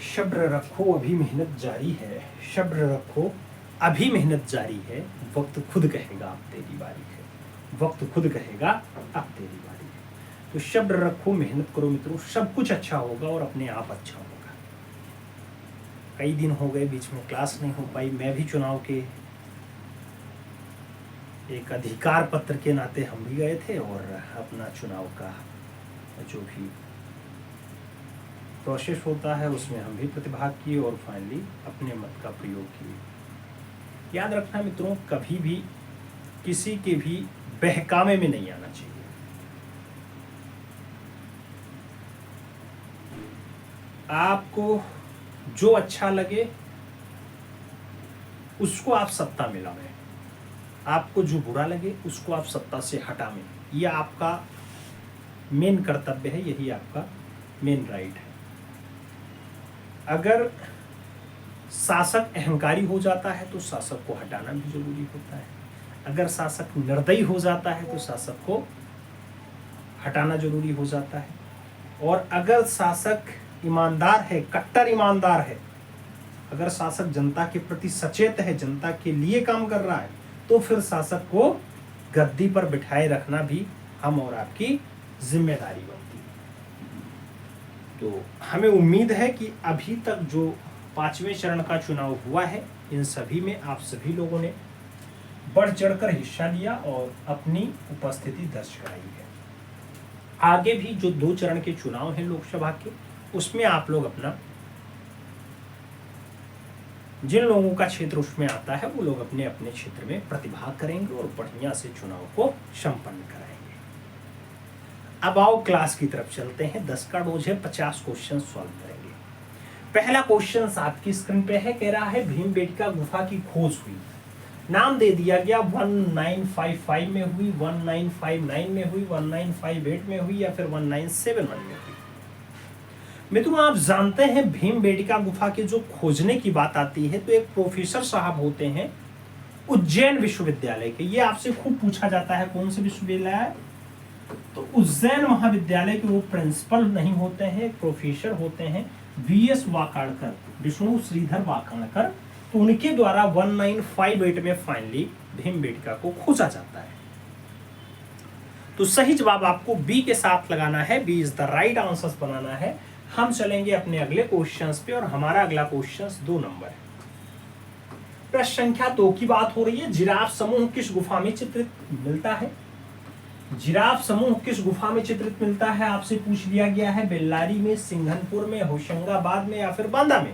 शब्र रखो अभी मेहनत जारी है, शब्र रखो अभी मेहनत जारी है, वक्त खुद कहेगा अब तेरी बारी है, वक्त खुद कहेगा अब तेरी बारी है। तो शब्र रखो, मेहनत करो मित्रों, सब कुछ अच्छा होगा और अपने आप अच्छा होगा। कई दिन हो गए बीच में क्लास नहीं हो पाई, मैं भी चुनाव के एक अधिकार पत्र के नाते हम भी गए थे और अपना चुनाव का जो भी प्रोसेस होता है उसमें हम भी प्रतिभाग किए और फाइनली अपने मत का प्रयोग किए। याद रखना मित्रों, कभी भी किसी के भी बहकावे में नहीं आना चाहिए। आपको जो अच्छा लगे उसको आप सत्ता में लाएं, आपको जो बुरा लगे उसको आप सत्ता से हटाएं। यह आपका मेन कर्तव्य है, यही आपका मेन राइट है। अगर शासक अहंकारी हो जाता है तो शासक को हटाना भी जरूरी होता है। अगर शासक निर्दयी हो जाता है तो शासक को हटाना जरूरी हो जाता है। और अगर शासक ईमानदार है, कट्टर ईमानदार है, अगर शासक जनता के प्रति सचेत है, जनता के लिए काम कर रहा है, तो फिर शासक को गद्दी पर बिठाए रखना भी हम और आपकी जिम्मेदारी बनती है। तो हमें उम्मीद है कि अभी तक जो 5वें चरण का चुनाव हुआ है, इन सभी में आप सभी लोगों ने बढ़ चढ़कर हिस्सा लिया और अपनी उपस्थिति दर्ज कराई है। आगे भी जो 2 चरण के चुनाव हैं लोकसभा के, उसमें आप लोग अपना, जिन लोगों का क्षेत्र उसमें आता है वो लोग अपने अपने क्षेत्र में प्रतिभाग करेंगे और बढ़िया से चुनाव को संपन्न कराएंगे। अब आओ क्लास की तरफ चलते हैं। 10 का डोज है, 50 क्वेश्चन सॉल्व करेंगे। पहला क्वेश्चन आपकी स्क्रीन पे है, कह रहा है भीमबेटका गुफा की खोज हुई। नाम दे दिया गया 1955 में हुई, 1959 में हुई, 1958 में हुई या फिर 1971 में हुई। मित्रों आप जानते हैं भीमबेटका गुफा के जो खोजने की बात आती है तो एक प्रोफेसर साहब होते हैं उज्जैन विश्वविद्यालय के। ये आपसे खूब पूछा जाता है कौन से विश्वविद्यालय, तो उज्जैन महाविद्यालय के वो प्रिंसिपल नहीं होते हैं, प्रोफेसर होते हैं वीएस वाकाणकर, विष्णु श्रीधर वाकाणकर। तो उनके द्वारा 1958 में फाइनली भीमबेटका को खोजा जाता है। तो सही जवाब आपको बी के साथ लगाना है, B is the right answer बनाना है। हम चलेंगे अपने अगले क्वेश्चंस पे और हमारा अगला क्वेश्चंस 2 नंबर है। प्रश्न संख्या 2 की बात हो रही है। जिराफ समूह किस गुफा में चित्रित मिलता है? जिराफ समूह किस गुफा में चित्रित मिलता है आपसे पूछ लिया गया है। बेल्लारी में, सिंघनपुर में, होशंगाबाद में या फिर बांदा में।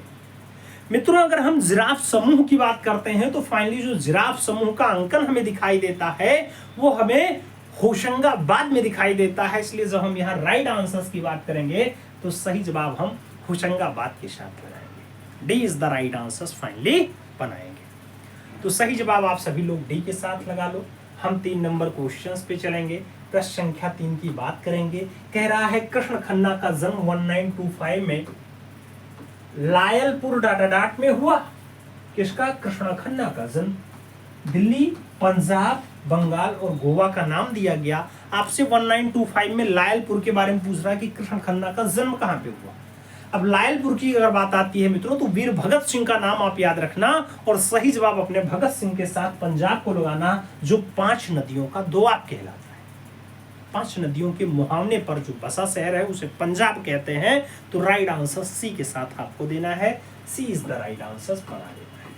मित्रों अगर हम जिराफ समूह की बात करते हैं तो फाइनली जो जिराफ समूह का अंकन हमें दिखाई देता है वो हमें होशंगाबाद में दिखाई देता है। इसलिए जब हम यहाँ राइट आंसर्स की बात करेंगे तो सही जवाब हम होशंगाबाद के साथ लगाएंगे। D is the right answers finally बनाएंगे। तो सही जवाब आप सभी लोग डी के साथ लगा लो। हम 3 नंबर क्वेश्चंस पे चलेंगे। प्रश्न संख्या 3 की बात करेंगे। कह रहा है कृष्ण खन्ना का जन्म 1925 में लायलपुर डाटाडाट में हुआ। किसका? कृष्ण खन्ना का जन्म। दिल्ली, पंजाब, बंगाल और गोवा का नाम दिया गया। आपसे 1925 में लायलपुर के बारे में पूछ रहा है कि कृष्ण खन्ना का जन्म कहां पे हुआ। अब लायलपुर की अगर बात आती है मित्रों तो वीर भगत सिंह का नाम आप याद रखना और सही जवाब अपने भगत सिंह के साथ पंजाब को लगाना, जो 5 नदियों का दोआब कहलाता है। 5 नदियों के मुहावने पर जो बसा शहर है उसे पंजाब कहते हैं। तो राइट आंसर सी के साथ आपको देना है। सी इज द राइट आंसर बना देना है।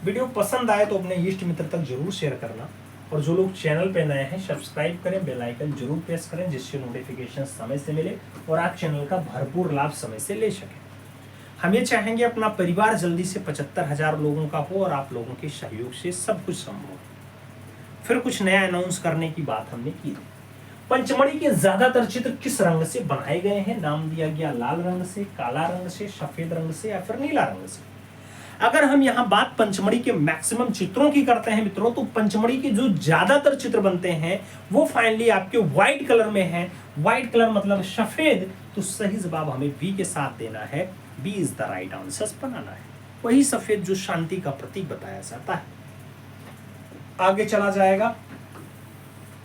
वीडियो पसंद आए तो अपने इष्ट मित्र तक जरूर शेयर करना और जो लोग चैनल पे नए हैं सब्सक्राइब करें, बेल आइकन जरूर प्रेस करें जिससे नोटिफिकेशन समय से मिले और आप चैनल का भरपूर लाभ समय से ले सकें। हम ये चाहेंगे अपना परिवार जल्दी से 75,000 लोगों का हो और आप लोगों के सहयोग से सब कुछ संभव हो। फिर कुछ नया अनाउंस करने की बात हमने की थी। पंचमढ़ी के ज्यादातर चित्र किस रंग से बनाए गए हैं? नाम दिया गया लाल रंग से, काला रंग से, सफेद रंग से या फिर नीला रंग से। अगर हम यहाँ बात पंचमढ़ी के मैक्सिमम चित्रों की करते हैं मित्रों तो पंचमढ़ी के जो ज्यादातर चित्र बनते हैं वो फाइनली आपके व्हाइट कलर में है। व्हाइट कलर मतलब सफेद। तो सही जवाब हमें बी के साथ देना है। B is the right answer बनाना है। वही सफेद जो शांति का प्रतीक बताया जाता है। आगे चला जाएगा।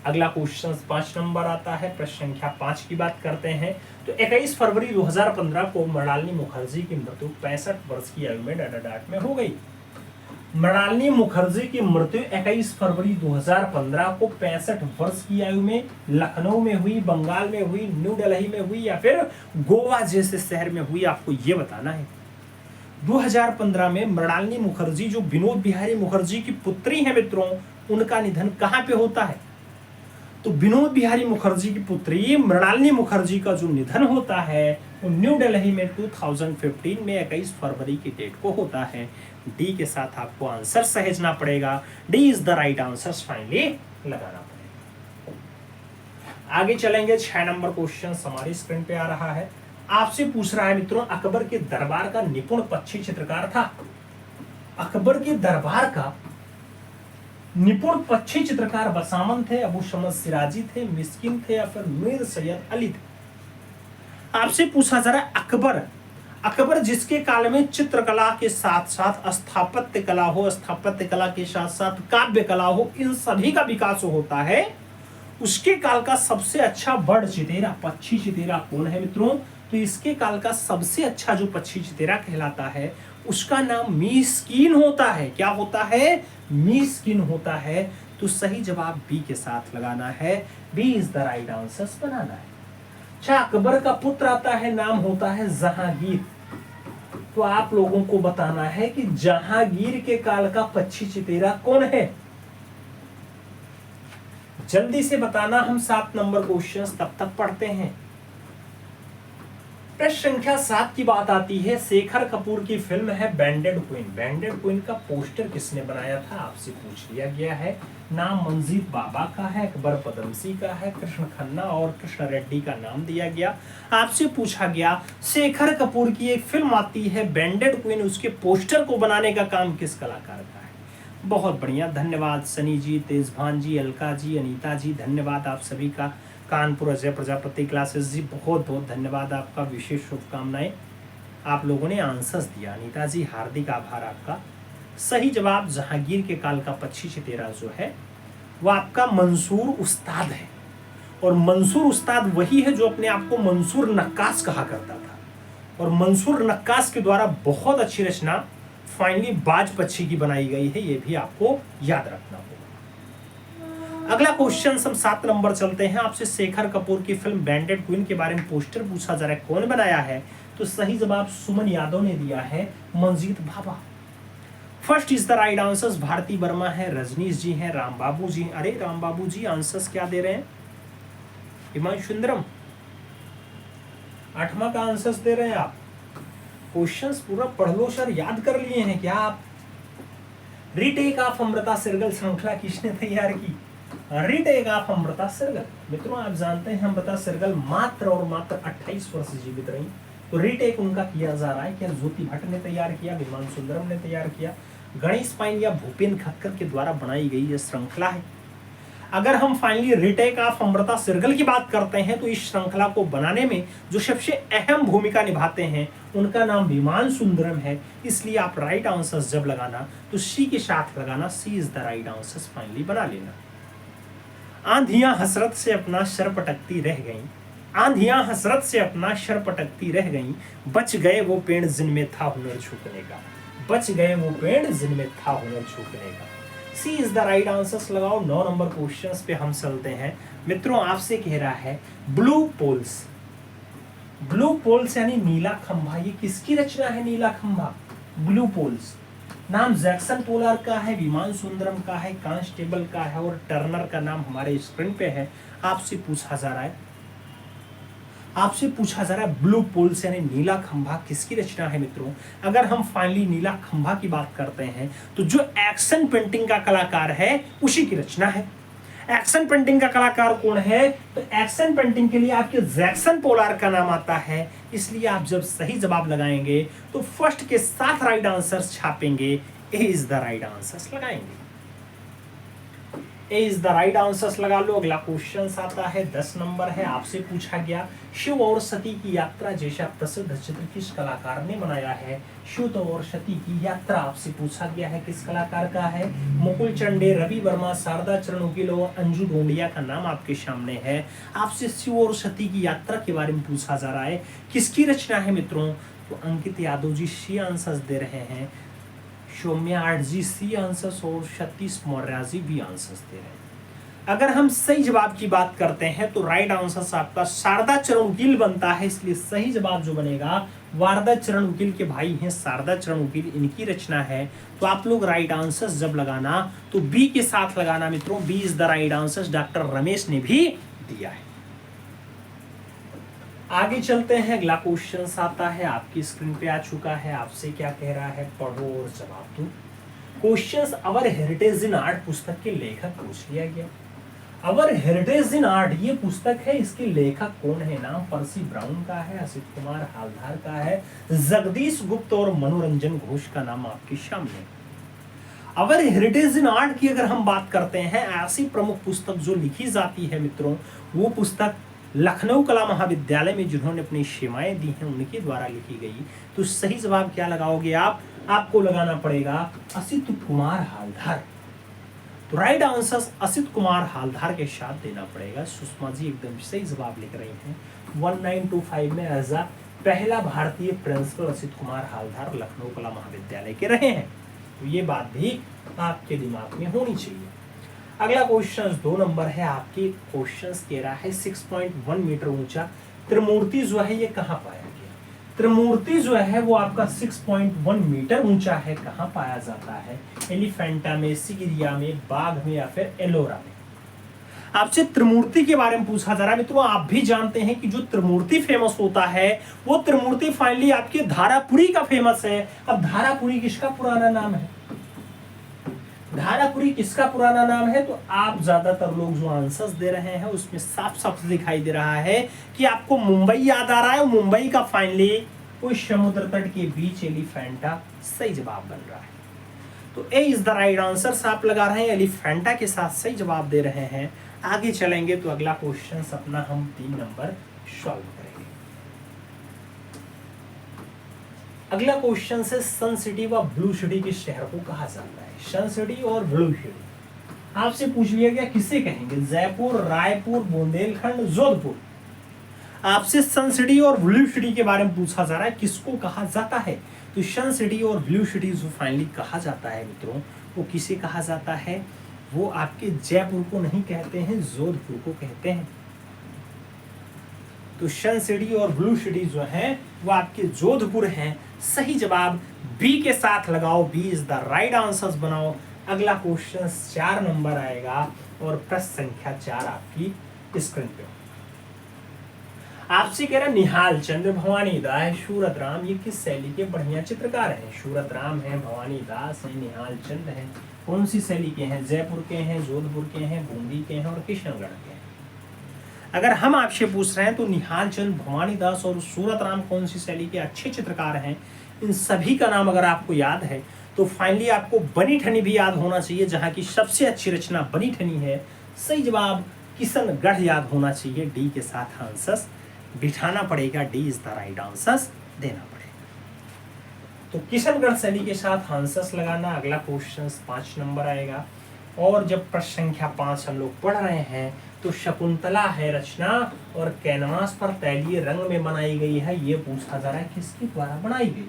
अगला क्वेश्चन 5 नंबर आता है, प्रश्न संख्या 5 की बात करते हैं। तो 21 फरवरी 2015 को मृणालिनी मुखर्जी की मृत्यु 65 वर्ष की आयु में डाडाडाट में हो गई। मृणालिनी मुखर्जी की मृत्यु 21 फरवरी 2015 को 65 वर्ष की आयु में लखनऊ में हुई, बंगाल में हुई, न्यू दिल्ली में हुई या फिर गोवा जैसे शहर में हुई, आपको ये बताना है। 2015 में मृणालिनी मुखर्जी जो विनोद बिहारी मुखर्जी की पुत्री है मित्रों, उनका निधन कहां पे होता है? तो विनोद बिहारी मुखर्जी की पुत्री मृणालिनी मुखर्जी का जो निधन होता है वो न्यू दिल्ली में 2015 में 21 फरवरी की डेट को होता है। डी के साथ आपको आंसर सहेजना पड़ेगा। D is the right answer finally लगाना पड़ेगा। आगे चलेंगे, 6 नंबर क्वेश्चन हमारी स्क्रीन पे आ रहा है। आपसे पूछ रहा है मित्रों, अकबर के दरबार का निपुण पक्षी चित्रकार था। अकबर के दरबार का निपुण पक्षी चित्रकार बसामन थे, अबू शमस सिराजी थे, मिस्किन थे या फिर मीर सैयद अली थे। आपसे पूछा जा रहा है अकबर जिसके काल में चित्रकला के साथ साथ स्थापत्य कला हो, स्थापत्य कला के साथ साथ काव्य कला हो, इन सभी का विकास होता है, उसके काल का सबसे अच्छा बर्ड चितेरा, पक्षी चितेरा कौन है मित्रों? तो इसके काल का सबसे अच्छा जो पक्षी चितेरा कहलाता है उसका नाम मिस्किन होता है। क्या होता है? मिस्किन होता है। तो सही जवाब बी के साथ लगाना है। B is the right answer बनाना है। अच्छा, अकबर का पुत्र आता है, नाम होता है जहांगीर। तो आप लोगों को बताना है कि जहांगीर के काल का पक्षी चितेरा कौन है? जल्दी से बताना। हम 7 नंबर क्वेश्चन तब तक पढ़ते हैं। प्रश्न संख्या 7 की बात आती है। शेखर कपूर की फिल्म है बैंडेड क्वीन। बैंडेड क्वीन का पोस्टर किसने बनाया था? आपसे पूछ लिया गया है। नाम मंजीत बाबा का है, अकबर पदमसी का है, कृष्ण खन्ना और कृष्ण रेड्डी का नाम दिया गया। आपसे पूछा गया शेखर कपूर की एक फिल्म आती है बैंडेड क्वीन, उसके पोस्टर को बनाने का काम किस कलाकार का है? बहुत बढ़िया, धन्यवाद सनी जी, तेजभान जी, अलका जी, अनीता जी, धन्यवाद आप सभी का। कानपुर अजय प्रजापति क्लासेस जी, बहुत बहुत धन्यवाद आपका, विशेष शुभकामनाएं। आप लोगों ने आंसर्स दिया, अनीता जी हार्दिक आभार आपका। सही जवाब जहांगीर के काल का पक्षी चितेरा जो है वो आपका मंसूर उस्ताद है। और मंसूर उस्ताद वही है जो अपने आप को मंसूर नक्काश कहा करता था। और मंसूर नक्काश के द्वारा बहुत अच्छी रचना फाइनली बाज पक्षी की बनाई गई है, ये भी आपको याद रखना होगा। अगला क्वेश्चन हम 7 नंबर चलते हैं। आपसे शेखर कपूर की फिल्म बैंडेड क्वीन के बारे में पोस्टर पूछा जा रहा है, कौन बनाया है? तो सही जवाब सुमन यादव ने दिया है, Manjeet Baba. First is the right answers Bharti Verma है, रजनीश जी हैं, राम बाबू जी। अरे राम बाबू जी आंसर्स क्या दे रहे हैं? हिमांशु सुंदरम 8वां का आंसर्स दे रहे हैं आप। क्वेश्चंस पूरा पढ़ लो सर, याद कर लिए हैं क्या आप? रीटेक ऑफ अमृता सिरगल श्रृंखला किसने तैयार की? Retake of Amrita Shergil. मित्रों आप जानते हैं अमृता सिरगल मात्र और मात्र 28 वर्ष जीवित रही। तो रीटेक उनका किया जा रहा है। क्या ज्योति भट्ट ने तैयार किया, विमान सुंदरम ने तैयार किया, गणेश पाइन या भूपेन खक्कर के द्वारा बनाई गई यह श्रृंखला है। अगर हम फाइनली रीटेक ऑफ अमृता सिरगल की बात करते हैं तो इस श्रृंखला को बनाने में जो सबसे अहम भूमिका निभाते हैं उनका नाम विमान सुंदरम है। इसलिए आप राइट आंसर्स जब लगाना तो सी के साथ लगाना, C is the right answers finally बना लेना। आंधियां हसरत से अपना सर पटकती रह गईं, आंधियां हसरत से अपना सर पटकती रह गईं, बच गए वो पेड़ जिनमें था हुनर झुकने का, बच गए वो पेड़ जिनमें था हुनर झुकने का। सी इज द राइट आंसर्स लगाओ। 9 नंबर क्वेश्चंस पे हम चलते हैं। मित्रों आपसे कह रहा है ब्लू पोल्स, ब्लू पोल्स यानी नीला खंभा, ये किसकी रचना है? नीला खंभा, ब्लू पोल्स। नाम जैक्सन पोलार का है, विमान सुंदरम का है, कांस्टेबल का है और टर्नर का नाम हमारे स्क्रीन पे है। आपसे पूछा जा रहा है, आपसे पूछा जा रहा है ब्लू पोल्स यानी नीला खंभा किसकी रचना है? मित्रों अगर हम फाइनली नीला खंभा की बात करते हैं तो जो एक्शन पेंटिंग का कलाकार है उसी की रचना है। एक्शन पेंटिंग का कलाकार कौन है? तो एक्शन पेंटिंग के लिए आपके जैक्सन पोलार का नाम आता है। इसलिए आप जब सही जवाब लगाएंगे तो फर्स्ट के साथ राइट आंसर छापेंगे, A is the right answer लगाएंगे। A is the right answers लगा लो। अगला क्वेश्चन आता है 10 नंबर है, आपसे पूछा गया शिव और सती की यात्रा जैसा प्रसिद्ध चित्र किस कलाकार ने बनाया है। शिव और सती की यात्रा आपसे पूछा गया है, किस कलाकार का है। मुकुल चंडे, रवि वर्मा, शारदा चरणोगिल और अंजू ढोंडिया का नाम आपके सामने है। आपसे शिव और सती की यात्रा के बारे में पूछा जा रहा है, किसकी रचना है मित्रों। तो अंकित यादव जी सी आंसर्स दे रहे हैं, सौम्या आठ जी सी आंसर्स और सतीश मौर्य जी भी आंसर्स दे रहे हैं। अगर हम सही जवाब की बात करते हैं तो राइट आंसर आपका शारदा चरणगिल बनता है, इसलिए सही जवाब जो बनेगा वारदा चरणगिल के भाई हैं शारदा चरणगिल, इनकी रचना है। तो आप लोग राइट आंसर जब लगाना तो बी के साथ लगाना मित्रों, B is the right answer, doctor Ramesh ने भी दिया है। आगे चलते हैं, अगला क्वेश्चन आता है, आपकी स्क्रीन पे आ चुका है। आपसे क्या कह रहा है, पढ़ो और जवाब दो। Questions our heritage in art पुस्तक के लेखक पूछ लिया गया। अवर हेरिटेज इन आर्ट ये पुस्तक है, इसके लेखक कौन है। नाम पर्सी ब्राउन का है, असित कुमार हालधार का है, जगदीश गुप्त और मनोरंजन घोष का नाम आपके सामने। अवर हेरिटेज इन आर्ट की अगर हम बात करते हैं, ऐसी प्रमुख पुस्तक जो लिखी जाती है मित्रों, वो पुस्तक लखनऊ कला महाविद्यालय में जिन्होंने अपनी सेवाएं दी हैं उनके द्वारा लिखी गई। तो सही जवाब क्या लगाओगे आप, आपको लगाना पड़ेगा असित कुमार हालधार। तो राइट आंसर असित कुमार हालधार के साथ देना पड़ेगा। सुषमा जी एकदम सही जवाब लिख रही हैं। 1925 में एज अ पहला भारतीय प्रिंसिपल असित कुमार हालधार लखनऊ कला महाविद्यालय के रहे हैं। तो ये बात भी आपके दिमाग में होनी चाहिए। अगला क्वेश्चन 2 नंबर है, आपके क्वेश्चंस कह रहा है 6.1 मीटर ऊंचा त्रिमूर्ति जो है ये कहाँ पाया गया। त्रिमूर्ति जो है वो आपका 6.1 मीटर ऊंचा है, कहाँ पाया जाता है। एलिफेंटा में, सिगिरिया में, बाघ में या फिर एलोरा में। आपसे त्रिमूर्ति के बारे में पूछा जा रहा है मित्रों। आप भी जानते हैं कि जो त्रिमूर्ति फेमस होता है वो त्रिमूर्ति फाइनली आपके धारापुरी का फेमस है। अब धारापुरी किसका पुराना नाम है, धारापुरी किसका पुराना नाम है। तो आप ज्यादातर लोग जो आंसर्स दे रहे हैं उसमें साफ साफ दिखाई दे रहा है कि आपको मुंबई याद आ रहा है। मुंबई का फाइनली उस समुद्र तट के बीच एलिफेंटा सही जवाब बन रहा है। तो ए इज द राइट आंसर आप लगा रहे हैं, एलिफेंटा के साथ सही जवाब दे रहे हैं। आगे चलेंगे तो अगला क्वेश्चन अपना हम 3 नंबर सॉल्व करेंगे। अगला क्वेश्चन से सन सिटी व ब्लू सिटी के शहर को कहा जाता है। सन सिटी और ब्लू सिटी आपसे पूछ लिया गया, किसे कहेंगे। जयपुर, रायपुर, बुंदेलखंड, जोधपुर। आपसे सन सिटी और ब्लू सिटी के बारे में पूछा जा रहा है, किसको कहा जाता है। तो सन सिटी और ब्लू सिटी जो फाइनली कहा जाता है मित्रों, वो किसे कहा जाता है। वो आपके जयपुर को नहीं कहते हैं, जोधपुर को कहते हैं। तो सन सिटी और ब्लू सिटी जो है वो आपके जोधपुर हैं। सही जवाब बी के साथ लगाओ, B is the right answer बनाओ। अगला क्वेश्चन 4 नंबर आएगा और प्रश्न संख्या 4 आपकी स्क्रीन पे। आपसे कह रहा निहाल चंद्र, भवानी दास, सूरत राम, ये किस शैली के बढ़िया चित्रकार हैं। सूरत राम है, भवानी दास है, निहाल चंद्र है। कौन सी शैली के हैं। जयपुर के हैं, जोधपुर के हैं, बूंदी के हैं और किशनगढ़ के हैं। अगर हम आपसे पूछ रहे हैं तो निहाल चंद, भवानी दास और सूरत राम कौन सी शैली के अच्छे चित्रकार हैं, इन सभी का नाम अगर आपको याद है तो फाइनली आपको बनी ठनी भी याद होना चाहिए, जहां की सबसे अच्छी रचना बनी ठनी है। सही जवाब किशनगढ़ याद होना चाहिए। डी के साथ आंसर बिठाना पड़ेगा, D is the right answer देना पड़ेगा। तो किशनगढ़ शैली के साथ आंसर्स लगाना। अगला क्वेश्चन 5 नंबर आएगा और जब प्रश्न संख्या 5 हम लोग पढ़ रहे हैं तो शकुंतला है रचना और कैनवास पर तैलीय रंग में बनाई गई है। ये पूछा जा रहा है किसके द्वारा बनाई गई।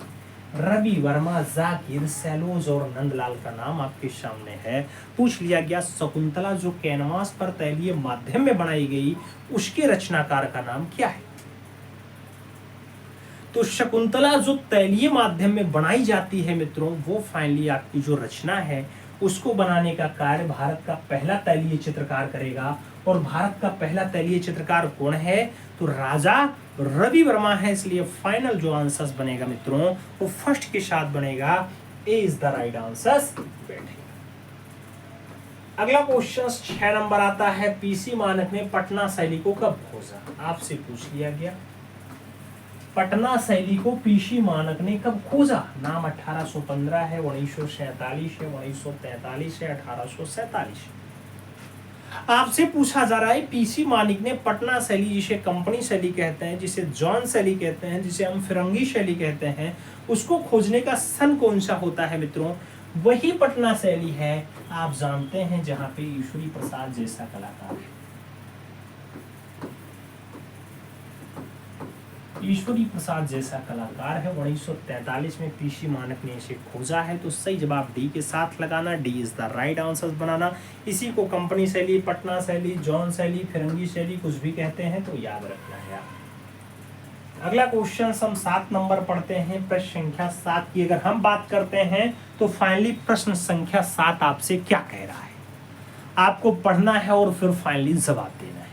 रवि वर्मा, जाकिर, सैलोज और नंदलाल का नाम आपके सामने है। पूछ लिया गया शकुंतला जो कैनवास पर तैलीय माध्यम में बनाई गई उसके रचनाकार का नाम क्या है। तो शकुंतला जो तैलीय माध्यम में बनाई जाती है मित्रों, वो फाइनली आपकी जो रचना है उसको बनाने का कार्य भारत का पहला तैलीय चित्रकार करेगा। और भारत का पहला तैलीय चित्रकार कौन है। तो राजा रवि वर्मा है। इसलिए फाइनल जो आंसर बनेगा मित्रों वो फर्स्ट के साथ बनेगा, ए इज द राइट आंसर बैठेगा। अगला क्वेश्चन 6 नंबर आता है, पीसी मानक ने पटना शैली को कब खोजा। आपसे पूछ लिया गया पटना शैली को पीसी मानक ने कब खोजा। नाम 1815 है, 1947 है, 1943 है, 1847। आपसे पूछा जा रहा है पीसी मानिक ने पटना शैली, जिसे कंपनी शैली कहते हैं, जिसे जॉन शैली कहते हैं, जिसे हम फिरंगी शैली कहते हैं, उसको खोजने का सन कौन सा होता है मित्रों? वही पटना शैली है, आप जानते हैं, जहां पे ईश्वरी प्रसाद जैसा कलाकार है। ईश्वरी प्रसाद जैसा कलाकार है। 1943 में पीसी मानक ने इसे खोजा है। तो सही जवाब डी के साथ लगाना, D is the right answer बनाना। इसी को कंपनी शैली, पटना शैली, जॉन शैली, फिरंगी शैली कुछ भी कहते हैं, तो याद रखना है आप। अगला क्वेश्चन हम 7 नंबर पढ़ते हैं। प्रश्न संख्या 7 की अगर हम बात करते हैं तो फाइनली प्रश्न संख्या 7 आपसे क्या कह रहा है, आपको पढ़ना है और फिर फाइनली जवाब देना है।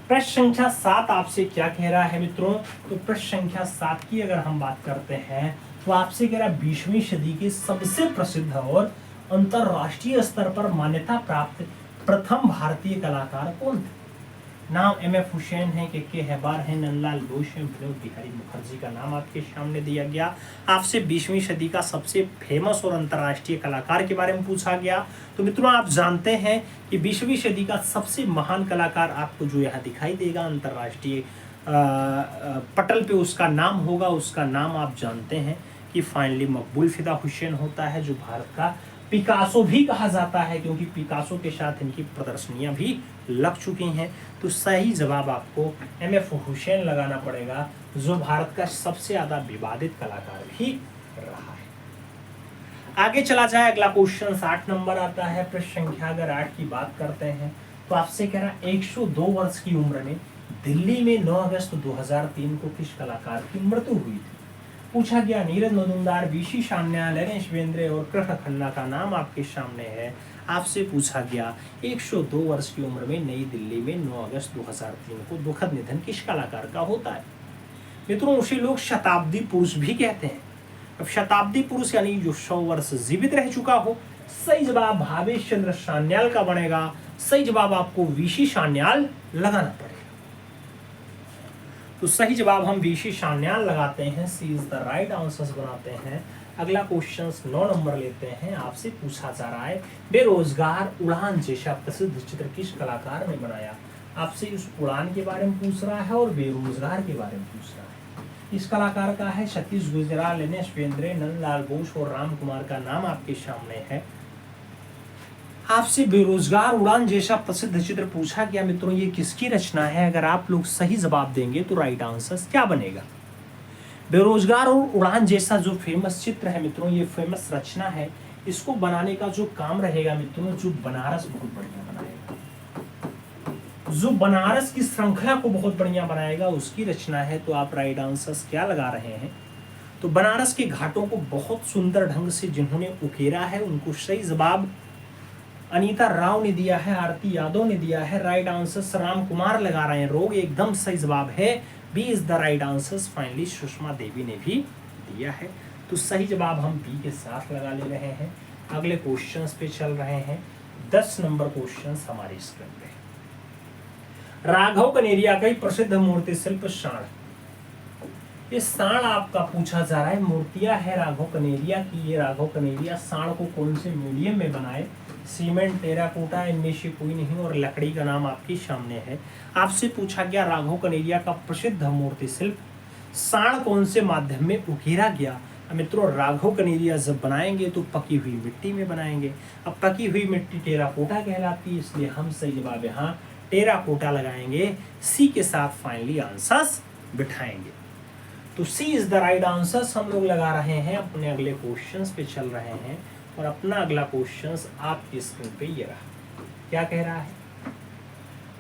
प्रश्न संख्या 7 आपसे क्या कह रहा है मित्रों? तो प्रश्न संख्या 7 की अगर हम बात करते हैं तो आपसे कह रहा है 20वीं सदी के सबसे प्रसिद्ध और अंतरराष्ट्रीय स्तर पर मान्यता प्राप्त प्रथम भारतीय कलाकार कौन थे? नाम एम.एफ. हुसैन है, के हैबार है, नंदलाल बोस है, विनोद बिहारी मुखर्जी का नाम आपके सामने दिया गया। आपसे 20वीं सदी का सबसे फेमस और अंतर्राष्ट्रीय कलाकार के बारे में पूछा गया। तो मित्रों आप जानते हैं कि 20वीं सदी का सबसे महान कलाकार आपको जो यहाँ दिखाई देगा अंतर्राष्ट्रीय पटल पे उसका नाम होगा, उसका नाम आप जानते हैं कि फाइनली मकबूल फिदा हुसैन होता है, जो भारत का पिकासो भी कहा जाता है, क्योंकि पिकासो के साथ इनकी प्रदर्शनियां भी लग चुकी हैं। तो सही जवाब आपको एम.एफ. हुसैन लगाना पड़ेगा, जो भारत का सबसे ज्यादा विवादित कलाकार भी रहा है। आगे चला जाए, अगला क्वेश्चन 8 नंबर आता है। प्रश्न संख्या अगर 8 की बात करते हैं तो आपसे कह रहा है 102 वर्ष की उम्र में दिल्ली में 9 अगस्त 2003 को किस कलाकार की मृत्यु हुई थी? पूछा गया नीरज मजुमदार, वीसी सान्याल, लरेंस बेंद्रे और कृष्ण खन्ना का नाम आपके सामने है। आपसे पूछा गया 102 वर्ष की उम्र में नई दिल्ली में 9 अगस्त 2003 को दुखद निधन किस कलाकार का होता है? मित्रों उसे लोग शताब्दी पुरुष भी कहते हैं। अब शताब्दी पुरुष यानी जो 100 वर्ष जीवित रह चुका हो। सही जवाब भावेश चंद्र सान्याल का बनेगा। सही जवाब आपको वीसी सान्याल लगाना पड़ेगा। तो सही जवाब हम वीसी सान्याल लगाते हैं, C is the right answer बनाते हैं। अगला क्वेश्चन 9 नंबर लेते हैं। आपसे पूछा जा रहा है बेरोजगार उड़ान जैसा प्रसिद्ध चित्र किस कलाकार ने बनाया? आपसे उस उड़ान के बारे में पूछ रहा है और बेरोजगार के बारे में पूछ रहा है। इस कलाकार का है सतीश गुजराल, लरेंस बेंद्रे, नंदलाल बोस और राम कुमार का नाम आपके सामने है। आपसे बेरोजगार उड़ान जैसा प्रसिद्ध चित्र पूछा गया। मित्रों ये किसकी रचना है? अगर आप लोग सही जवाब देंगे तो राइट आंसर क्या बनेगा? बेरोजगार और उड़ान जैसा जो फेमस चित्र है मित्रों, ये फेमस रचना है। इसको बनाने का जो काम रहेगा मित्रों, जो बनारस बहुत बढ़िया बनाएगा, जो बनारस की श्रृंखला को बहुत बढ़िया बनाएगा, उसकी रचना है। तो आप राइट आंसर क्या लगा रहे हैं? तो बनारस के घाटों को बहुत सुंदर ढंग से जिन्होंने उकेरा है, उनको सही जवाब अनीता राव ने दिया है, आरती यादव ने दिया है। राइट आंसर राम कुमार लगा रहे हैं। रोग एकदम सही जवाब है, B is the right answer. Finally Sushma Devi ने भी दिया है। तो सही जवाब हम बी के साथ लगा ले रहे हैं। अगले क्वेश्चंस पे चल रहे हैं। 10 नंबर क्वेश्चंस हमारी स्क्रीन पे। राघव कनेरिया का प्रसिद्ध मूर्ति शिल्प साण, ये साण आपका पूछा जा रहा है। मूर्तियां है राघव कनेरिया की। ये राघव कनेरिया साण को कौन से मीडियम में बनाए? सीमेंट, टेराकोटा, इनमें से कोई नहीं और लकड़ी का नाम आपके सामने है। आपसे पूछा गया राघव कनेरिया का प्रसिद्ध मूर्ति शिल्प साण कौन से माध्यम में उकेरा गया? मित्रों राघव कनेरिया जब बनाएंगे तो पकी हुई मिट्टी में बनाएंगे। अब पकी हुई मिट्टी टेराकोटा कहलाती है, इसलिए हम सही जवाब यहाँ टेराकोटा लगाएंगे। सी के साथ फाइनली आंसर्स बिठाएंगे। तो C is the right answer हम लोग लगा रहे हैं। अपने अगले क्वेश्चंस पे चल रहे हैं और अपना अगला क्वेश्चंस आपकी स्क्रीन पे ये रहा। क्या कह रहा है?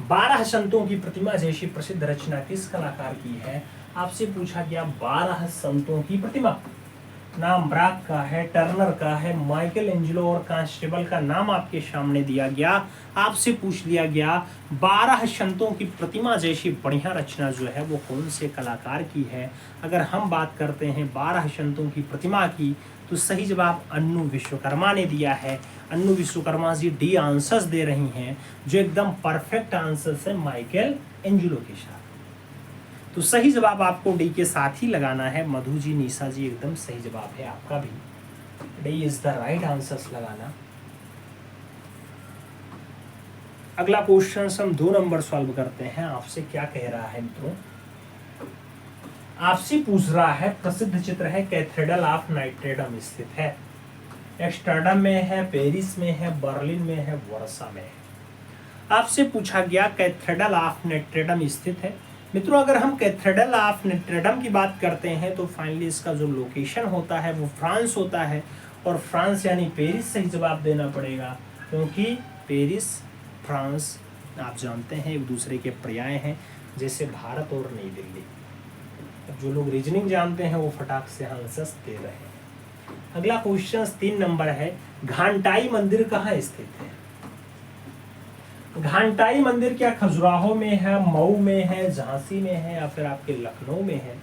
12 संतों की प्रतिमा जैसी प्रसिद्ध रचना किस कलाकार की है? आपसे पूछा गया 12 संतों की प्रतिमा। नाम ब्राक का है, टर्नर का है, माइकल एंजेलो और कांस्टेबल का नाम आपके सामने दिया गया। आपसे पूछ लिया गया 12 संतों की प्रतिमा जैसी बढ़िया रचना जो है वो कौन से कलाकार की है? अगर हम बात करते हैं 12 संतों की प्रतिमा की, तो सही जवाब अन्नू विश्वकर्मा ने दिया है। अन्नू विश्वकर्मा जी डी आंसर्स दे रही हैं, जो एकदम परफेक्ट आंसर्स है माइकल एंजेलो के साथ। तो सही जवाब आपको डी के साथ ही लगाना है। मधु जी, निशा जी एकदम सही जवाब है आपका भी। D is the right answers लगाना। अगला क्वेश्चन हम 2 नंबर सॉल्व करते हैं। आपसे क्या कह रहा है मित्रों, आपसे पूछ रहा है प्रसिद्ध चित्र है कैथेड्रल ऑफ नोट्रे-डेम स्थित है, एम्स्टर्डम में है, पेरिस में है, बर्लिन में है, वर्सा में है। आपसे पूछा गया कैथेड्रल ऑफ नोट्रे-डेम स्थित है। मित्रों अगर हम कैथेड्रल ऑफ नोट्रे-डेम की बात करते हैं तो फाइनली इसका जो लोकेशन होता है वो फ्रांस होता है, और फ्रांस यानी पेरिस सही जवाब देना पड़ेगा, क्योंकि पेरिस फ्रांस आप जानते हैं एक दूसरे के पर्याय हैं, जैसे भारत और नई दिल्ली। अब जो लोग रीजनिंग जानते हैं वो फटाक से आंसर्स दे रहे हैं। अगला क्वेश्चन 3 नंबर है, घंटाई मंदिर कहाँ स्थित है? घंटाई मंदिर क्या खजुराहो में है, मऊ में है, झांसी में है, या फिर आपके लखनऊ में है?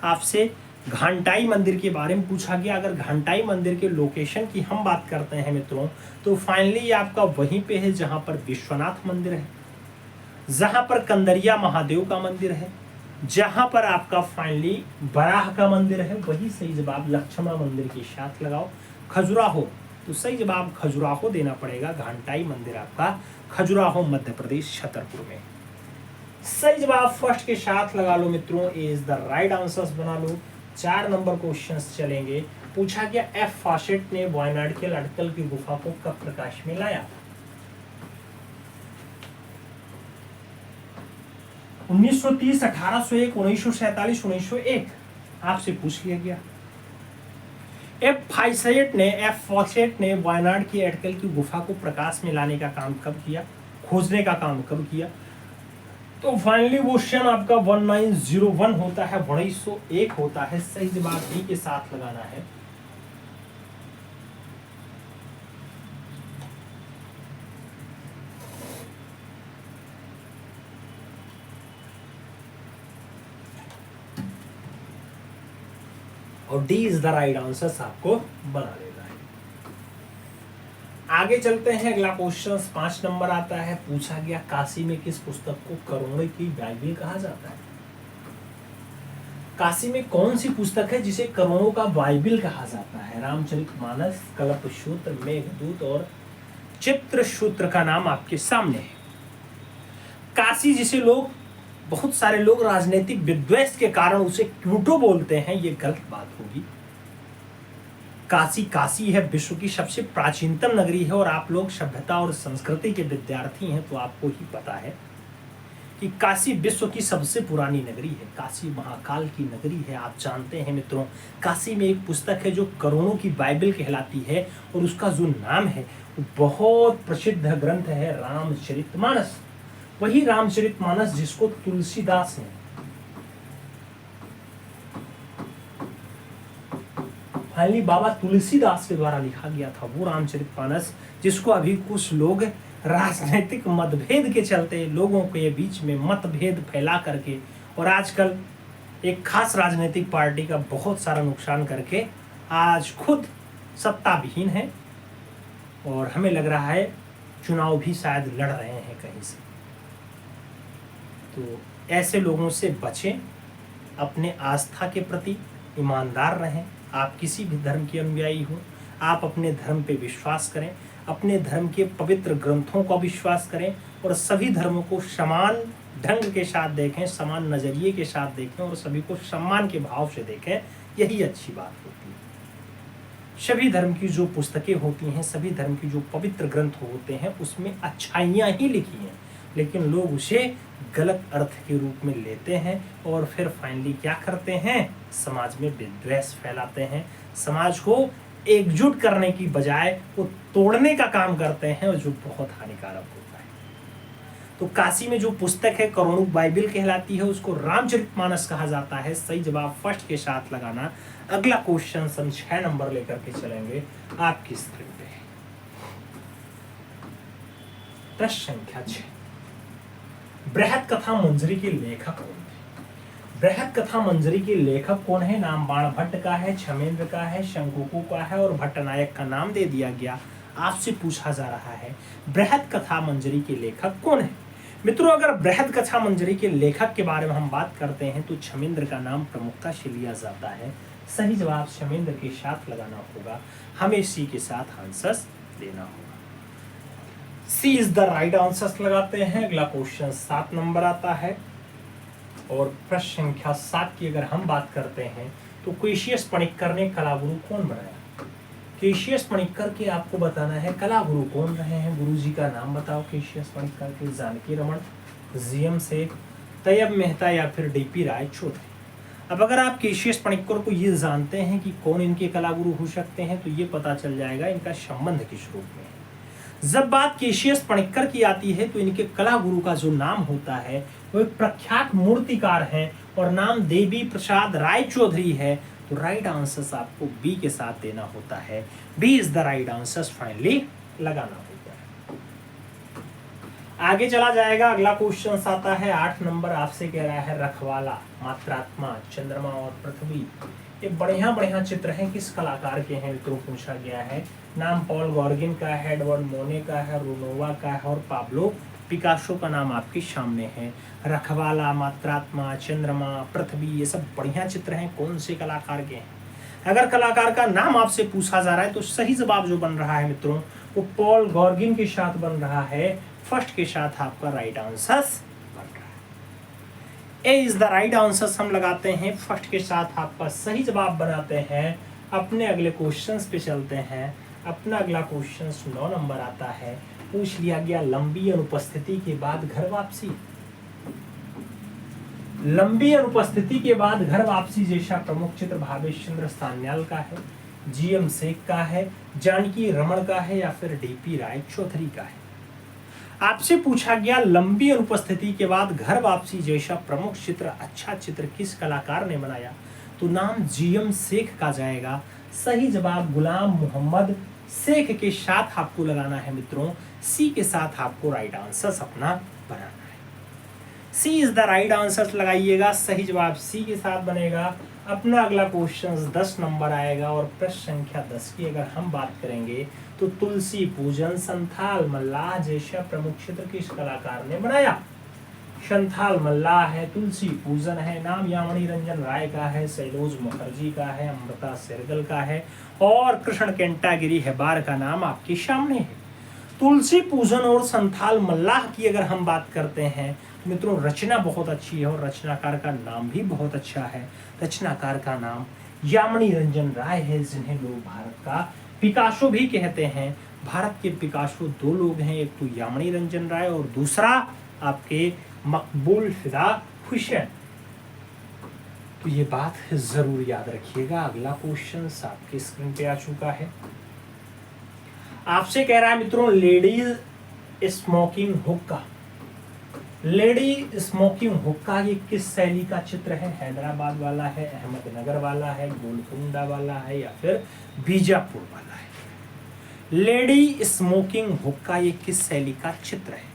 आपसे घंटाई मंदिर के बारे में पूछा गया। अगर घंटाई मंदिर के लोकेशन की हम बात करते हैं मित्रों, तो फाइनली आपका वहीं पे है जहां पर विश्वनाथ मंदिर है, जहां पर कंदरिया महादेव का मंदिर है, जहां पर आपका फाइनली बराह का मंदिर है, वही सही जवाब लक्ष्मण मंदिर के साथ लगाओ। खजुराहो, तो सही जवाब खजुराहो देना पड़ेगा। घंटाई मंदिर आपका खजुराहो मध्य प्रदेश छतरपुर में। सही जवाब फर्स्ट के साथ लगा लो मित्रों, ए इज द राइट आंसर्स बना लो। 4 नंबर क्वेश्चंस चलेंगे। पूछा गया एफ फॉसेट ने वायनाड के अटकल की गुफा को कब प्रकाश में लाया? 1930, 1801, 1947, 1901 आपसे पूछ लिया गया। एफ फॉसेट ने वायनाड की अटकल की गुफा को प्रकाश में लाने का काम कब किया, खोजने का काम कब किया? तो फाइनली वो सन आपका 1901 होता है, 1901 होता है। सही जवाब डी के साथ लगाना है। और D is the right answer आपको बना लेना है। आगे चलते हैं। अगला क्वेश्चन 5 नंबर आता है। पूछा गया काशी में किस पुस्तक को करुणा की बाइबिल कहा जाता है? काशी में कौन सी पुस्तक है जिसे करुणों का बाइबिल कहा जाता है? रामचरितमानस, कल्पसूत्र, मेघदूत और चित्रसूत्र का नाम आपके सामने है। काशी जिसे लोग, बहुत सारे लोग राजनीतिक विद्वेष के कारण उसे क्यूटो बोलते हैं, ये गलत बात होगी। काशी है, विश्व की सबसे प्राचीनतम नगरी है, और आप लोग सभ्यता और संस्कृति के विद्यार्थी हैं तो आपको ही पता है कि काशी विश्व की सबसे पुरानी नगरी है। काशी महाकाल की नगरी है। आप जानते हैं मित्रों, काशी में एक पुस्तक है जो करुणों की बाइबिल कहलाती है, और उसका जो नाम है वो बहुत प्रसिद्ध ग्रंथ है, रामचरितमानस। वही रामचरितमानस जिसको तुलसीदास ने फाइनली बाबा तुलसीदास के द्वारा लिखा गया था, वो रामचरितमानस जिसको अभी कुछ लोग राजनीतिक मतभेद के चलते लोगों के बीच में मतभेद फैला करके और आजकल एक खास राजनीतिक पार्टी का बहुत सारा नुकसान करके आज खुद सत्ता विहीन है, और हमें लग रहा है चुनाव भी शायद लड़ रहे हैं कहीं से। तो ऐसे लोगों से बचें, अपने आस्था के प्रति ईमानदार रहें। आप किसी भी धर्म के अनुयायी हो, आप अपने धर्म पे विश्वास करें, अपने धर्म के पवित्र ग्रंथों का विश्वास करें, और सभी धर्मों को समान ढंग के साथ देखें, समान नज़रिए के साथ देखें, और सभी को सम्मान के भाव से देखें। यही अच्छी बात होती है। सभी धर्म की जो पुस्तकें होती हैं, सभी धर्म की जो पवित्र ग्रंथ होते हैं, उसमें अच्छाइयाँ ही लिखी हैं, लेकिन लोग उसे गलत अर्थ के रूप में लेते हैं, और फिर फाइनली क्या करते हैं, समाज में विद्वेष फैलाते हैं। समाज को एकजुट करने की बजाय वो तोड़ने का काम करते हैं, और जो बहुत हानिकारक होता है। तो काशी में जो पुस्तक है करुणा बाइबिल कहलाती है, उसको रामचरितमानस कहा जाता है। सही जवाब फर्स्ट के साथ लगाना। अगला क्वेश्चन हम 6 नंबर लेकर के चलेंगे आपकी स्क्रीन पे। प्रश्न संख्या 6, बृहद कथा मंजरी के लेखक कौन है? बृहद कथा मंजरी के लेखक कौन है? नाम बाणभट्ट का है, क्षमेंद्र का है, शंकुकु का है, और भट्टनायक का नाम दे दिया गया। आपसे पूछा जा रहा है बृहद कथा मंजरी के लेखक कौन है? मित्रों अगर बृहद कथा मंजरी के लेखक के बारे में हम बात करते हैं तो क्षमेंद्र का नाम प्रमुखता से लिया जाता है। सही जवाब क्षमेंद्र के साथ लगाना होगा। हमें सी के साथ आंसर्स देना होगा। सी इज द राइट आंसर लगाते हैं। अगला क्वेश्चन 7 नंबर आता है और प्रश्न संख्या 7 की अगर हम बात करते हैं तो केशियस पणिक्कर ने कला गुरु कौन बनाया? केशियस पणिक्कर के आपको बताना है कला गुरु कौन रहे हैं। गुरु जी का नाम बताओ केशियस पणिक्कर के। जानकी रमन, जीएम सेठ, तैयब मेहता या फिर डीपी राय चौधरी। अब अगर आप केशियस पणिक्कर को ये जानते हैं कि कौन इनके कला गुरु हो सकते हैं तो ये पता चल जाएगा इनका संबंध किस रूप में है। जब बात केशियस पणिक्कर की आती है तो इनके कला गुरु का जो नाम होता है वो एक प्रख्यात मूर्तिकार हैं और नाम देवी प्रसाद राय चौधरी है। तो राइट आंसर आपको बी के साथ देना होता है। B is the right answer finally लगाना होता है। आगे चला जाएगा। अगला क्वेश्चन आता है 8 नंबर। आपसे कह रहा है रखवाला, मात्रात्मा, चंद्रमा और पृथ्वी ये बढ़िया बढ़िया चित्र हैं, किस कलाकार के हैं मित्रों पूछा गया है। नाम पॉल गॉर्गिन का है, एडवर्ड मोने का है, रोनोवा का है और पाब्लो पिकासो का नाम आपके सामने है। रखवाला, मात्रात्मा, चंद्रमा, पृथ्वी ये सब बढ़िया चित्र हैं, कौन से कलाकार के हैं? अगर कलाकार का नाम आपसे पूछा जा रहा है तो सही जवाब जो बन रहा है मित्रों वो पॉल गॉर्गिन के साथ बन रहा है। फर्स्ट के साथ आपका राइट आंसर बन रहा है। ए इज द राइट आंसर हम लगाते हैं। फर्स्ट के साथ आपका सही जवाब बनाते हैं। अपने अगले क्वेश्चंस पे चलते हैं। अपना अगला क्वेश्चन 9 नंबर आता है। पूछ लिया गया लंबी अनुपस्थिति के बाद घर वापसी। लंबी अनुपस्थिति के बाद घर वापसी जैसा प्रमुख चित्र भावेश चंद्र सान्याल का है, जीएम शेख का है, जानकी रमन का है या फिर डीपी राय चौधरी का है। आपसे पूछा गया लंबी अनुपस्थिति के बाद घर वापसी जैसा प्रमुख चित्र, अच्छा चित्र किस कलाकार ने बनाया? तो नाम जीएम शेख का जाएगा। सही जवाब गुलाम मोहम्मद शेख के साथ आपको लगाना है मित्रों। सी के साथ आपको राइट आंसर अपना बनाना है। सी इज द राइट आंसर लगाइएगा। सही जवाब सी के साथ बनेगा। अपना अगला क्वेश्चन 10 नंबर आएगा और प्रश्न संख्या 10 की अगर हम बात करेंगे तो तुलसी पूजन, संथाल मल्लाह जैसा प्रमुख चित्र किस कलाकार ने बनाया? संथाल मल्लाह है, तुलसी पूजन है, नाम यामिनी रंजन राय का है, सैलोज मुखर्जी का है, अमृता सेरगल का है और कृष्ण केंटागिरी हेबार का नाम आपके सामने है। तुलसी पूजन और संथाल मल्लाह की अगर हम बात करते हैं मित्रों रचना बहुत अच्छी है और रचनाकार का नाम भी बहुत अच्छा है। रचनाकार का नाम यामिनी रंजन राय है जिन्हें लोग भारत का पिकासो भी कहते हैं। भारत के पिकासो 2 लोग हैं, एक तो यामिनी रंजन राय और दूसरा आपके मकबूल फिदा हुसैन। तो ये बात जरूर याद रखिएगा। अगला क्वेश्चन आपके स्क्रीन पे आ चुका है। आपसे कह रहा है मित्रों लेडीज स्मोकिंग हुक्का। लेडी स्मोकिंग हुक्का ये किस शैली का चित्र है? हैदराबाद वाला है, अहमदनगर वाला है, गोलकुंडा वाला है या फिर बीजापुर वाला है? लेडी स्मोकिंग हुक्का ये किस शैली का चित्र है?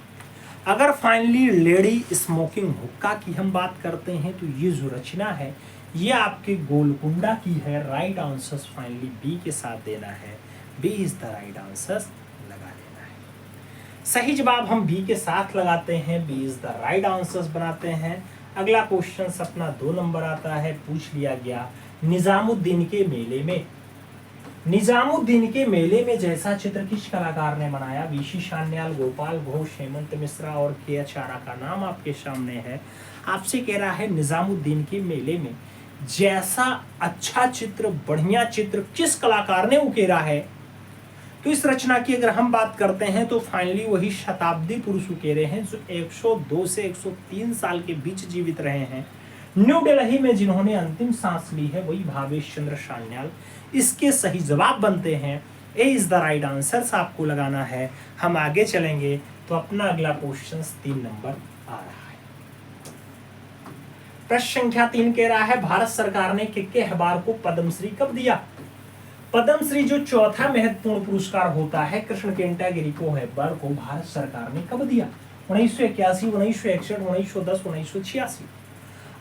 अगर फाइनली लेडी स्मोकिंग हुक्का की हम बात करते हैं तो ये जो रचना है ये आपके गोलकुंडा की है। राइट आंसर फाइनली बी के साथ देना है। B is the right answer लगा देना है। सही जवाब हम बी के साथ लगाते हैं। B is the right answer बनाते हैं। अगला क्वेश्चन अपना 2 नंबर आता है। पूछ लिया गया निजामुद्दीन के मेले में। निजामुद्दीन के मेले में जैसा चित्र किस कलाकार ने बनाया? वीसी सान्याल, गोपाल घोष, हेमंत मिश्रा और के आचार्य का नाम आपके सामने है। आपसे कह रहा है निजामुद्दीन के मेले में जैसा अच्छा चित्र, बढ़िया चित्र किस कलाकार ने उकेरा है? तो इस रचना की अगर हम बात करते हैं तो फाइनली वही शताब्दी पुरुष उकेरे हैं जो 102 से 103 साल के बीच जीवित रहे हैं। न्यू दिल्ली में जिन्होंने अंतिम सांस ली है वही भावेश चंद्र सान्याल। इसके सही जवाब बनते हैं। ए इज द राइट आंसर आपको लगाना है। हम आगे चलेंगे तो अपना अगला क्वेश्चन 3 नंबर आ रहा है। प्रश्न संख्या 3 कह रहा है भारत सरकार ने के हेबार को पद्मश्री कब दिया? पद्मश्री जो चौथा महत्वपूर्ण पुरस्कार होता है कृष्ण केंटागिरी को हेबार को भारत सरकार ने कब दिया? 1981, 1961, 1910, 1986।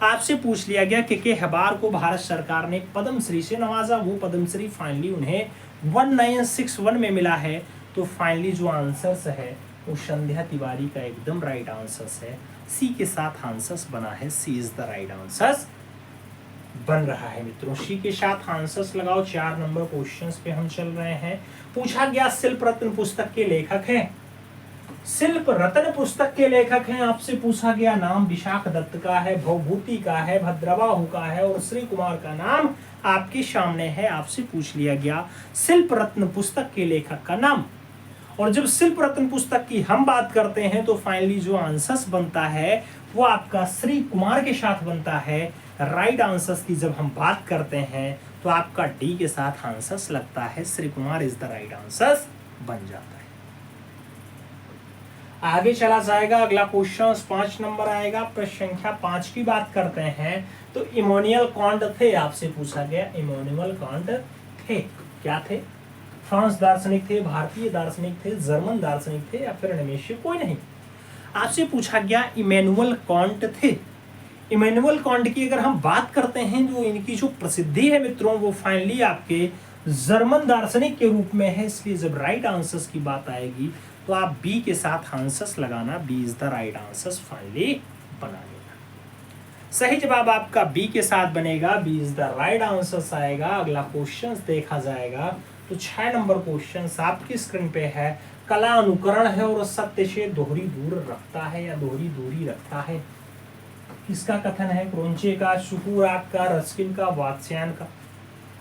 आपसे पूछ लिया गया के हेबार को भारत सरकार ने पद्मश्री से नवाजा। वो पद्मश्री फाइनली उन्हें 1961 में मिला है। तो फाइनली जो आंसर है वो संध्या तिवारी का एकदम राइट आंसर है। सी के साथ आंसर बना है। सी इज द राइट आंसर बन रहा है मित्रों। सी के साथ आंसर्स लगाओ। 4 नंबर क्वेश्चंस पे हम चल रहे हैं। पूछा गया शिल्प रत्न पुस्तक के लेखक हैं। शिल्प रत्न पुस्तक के लेखक हैं, आपसे पूछा गया नाम विशाख दत्त का है, भवभूति का है, भद्रबाहु का है और श्री कुमार का नाम आपके सामने है। आपसे पूछ लिया गया शिल्प रत्न पुस्तक के लेखक का नाम। और जब शिल्प रत्न पुस्तक की हम बात करते हैं तो फाइनली जो आंसर्स बनता है वो आपका श्री कुमार के साथ बनता है। राइट आंसर्स की जब हम बात करते हैं तो आपका डी के साथ आंसर्स लगता है, Shri Kumar is the right answers बन जाता है। आगे चला जाएगा, अगला क्वेश्चन 5 नंबर आएगा। प्रश्न संख्या 5 की बात करते हैं तो इमैनुअल कांट थे, आपसे पूछा गया इमैनुअल कांट थे, क्या थे? फ्रांस दार्शनिक थे, भारतीय दार्शनिक थे, जर्मन दार्शनिक थे या फिर इनमें से कोई नहीं। आपसे पूछा गया इमैनुअल कांट थे। इमैनुअल कांट की अगर हम बात करते हैं, जो इनकी जो प्रसिद्धि है मित्रों वो फाइनली आपके जर्मन दार्शनिक के रूप में है। इसलिए जब राइट आंसर्स की बात आएगी तो आप बी के साथ आंसर्स लगाना, B is the right answers finally बना लेना। सही जवाब आपका बी के साथ बनेगा, B is the right answers आएगा। अगला क्वेश्चन देखा जाएगा तो 6 नंबर क्वेश्चन आपकी स्क्रीन पे है। कला अनुकरण है और सत्य से दोहरी दूर रखता है या दोहरी दूरी रखता है। किसका कथन है? क्रोंचे का, शुकुराक का, रस्किन का, वात्स्यायन का।